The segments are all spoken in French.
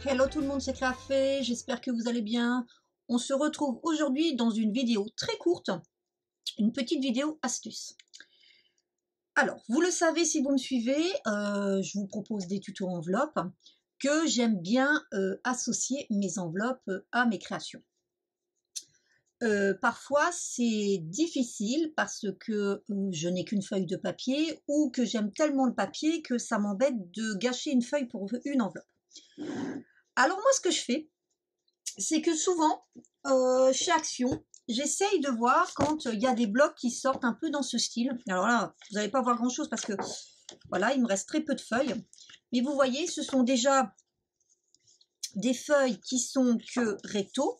Hello tout le monde, c'est Clafé, j'espère que vous allez bien. On se retrouve aujourd'hui dans une vidéo très courte, une petite vidéo astuce. Alors, vous le savez si vous me suivez, je vous propose des tutos enveloppes, que j'aime bien associer mes enveloppes à mes créations. Parfois c'est difficile parce que je n'ai qu'une feuille de papier ou que j'aime tellement le papier que ça m'embête de gâcher une feuille pour une enveloppe. Alors moi ce que je fais, c'est que souvent chez Action, j'essaye de voir quand il y a des blocs qui sortent un peu dans ce style. Alors là, vous n'allez pas voir grand chose parce que voilà, il me reste très peu de feuilles. Mais vous voyez, ce sont déjà des feuilles qui sont que recto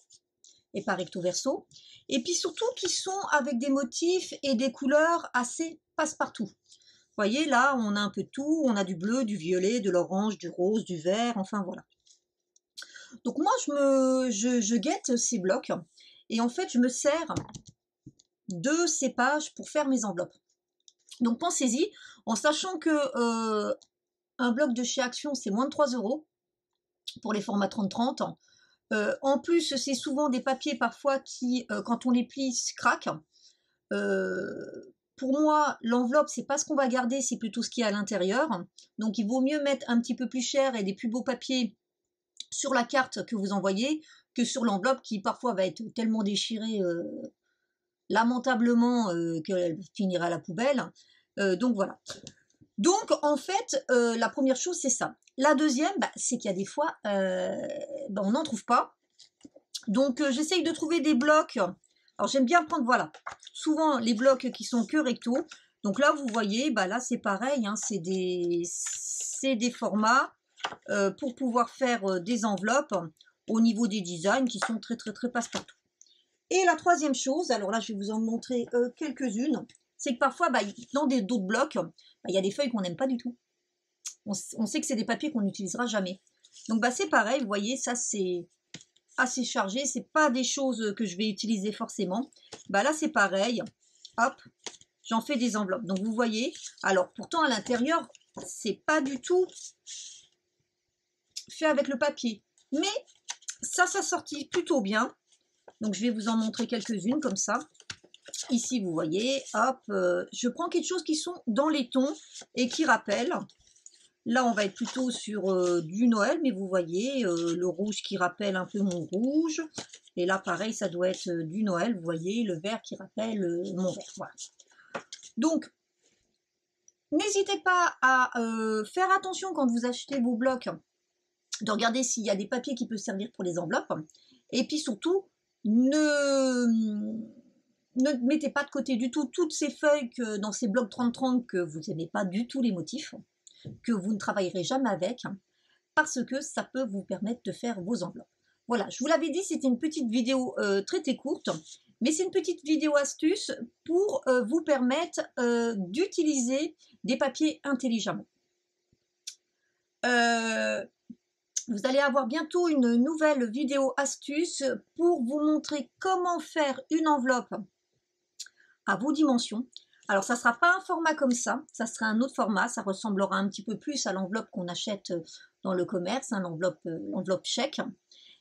et pas recto verso. Et puis surtout qui sont avec des motifs et des couleurs assez passe-partout. Vous voyez, là, on a un peu de tout. On a du bleu, du violet, de l'orange, du rose, du vert, enfin voilà. Donc moi, je guette ces blocs et en fait, je me sers de ces pages pour faire mes enveloppes. Donc pensez-y, en sachant que un bloc de chez Action, c'est moins de 3 € pour les formats 30-30. En plus, c'est souvent des papiers parfois qui, quand on les plie, craquent. Pour moi, l'enveloppe, c'est pas ce qu'on va garder, c'est plutôt ce qu'il y a à l'intérieur. Donc il vaut mieux mettre un petit peu plus cher et des plus beaux papiers sur la carte que vous envoyez que sur l'enveloppe qui parfois va être tellement déchirée lamentablement qu'elle finira à la poubelle. Donc voilà. Donc en fait, la première chose c'est ça. La deuxième, c'est qu'il y a des fois, on n'en trouve pas. Donc j'essaye de trouver des blocs. Alors j'aime bien prendre, voilà, souvent les blocs qui sont que recto. Donc là vous voyez, là c'est pareil, hein, c'est des formats pour pouvoir faire des enveloppes au niveau des designs qui sont très passe-partout. Et la troisième chose, alors là je vais vous en montrer quelques-unes, c'est que parfois dans d'autres blocs, il y a des feuilles qu'on n'aime pas du tout. On sait que c'est des papiers qu'on n'utilisera jamais. Donc c'est pareil, vous voyez, ça c'est assez chargé, c'est pas des choses que je vais utiliser forcément. Là c'est pareil, hop, j'en fais des enveloppes. Donc vous voyez, alors pourtant à l'intérieur, c'est pas du tout fait avec le papier. Mais ça sortit plutôt bien. Donc je vais vous en montrer quelques-unes comme ça. Ici vous voyez, hop, je prends quelque chose qui sont dans les tons et qui rappellent. Là on va être plutôt sur du Noël, mais vous voyez le rouge qui rappelle un peu mon rouge. Et là pareil, ça doit être du Noël, vous voyez, le vert qui rappelle mon vert. Voilà. Donc n'hésitez pas à faire attention quand vous achetez vos blocs, de regarder s'il y a des papiers qui peuvent servir pour les enveloppes. Et puis surtout, ne mettez pas de côté du tout toutes ces feuilles que dans ces blocs 30-30 que vous n'aimez pas du tout les motifs, que vous ne travaillerez jamais avec, parce que ça peut vous permettre de faire vos enveloppes. Voilà, je vous l'avais dit, c'était une petite vidéo très courte, mais c'est une petite vidéo astuce pour vous permettre d'utiliser des papiers intelligemment. Vous allez avoir bientôt une nouvelle vidéo astuce pour vous montrer comment faire une enveloppe à vos dimensions. Alors ça ne sera pas un format comme ça sera un autre format, ça ressemblera un petit peu plus à l'enveloppe qu'on achète dans le commerce, hein, l'enveloppe chèque.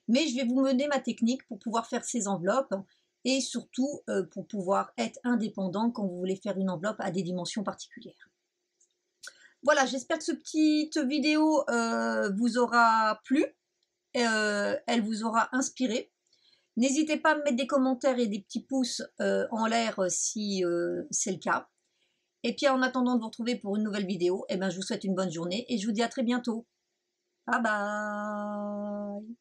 Mais je vais vous mener ma technique pour pouvoir faire ces enveloppes et surtout pour pouvoir être indépendant quand vous voulez faire une enveloppe à des dimensions particulières. Voilà, j'espère que cette petite vidéo vous aura plu, elle vous aura inspiré. N'hésitez pas à me mettre des commentaires et des petits pouces en l'air si c'est le cas. Et puis en attendant de vous retrouver pour une nouvelle vidéo, je vous souhaite une bonne journée et je vous dis à très bientôt. Bye bye.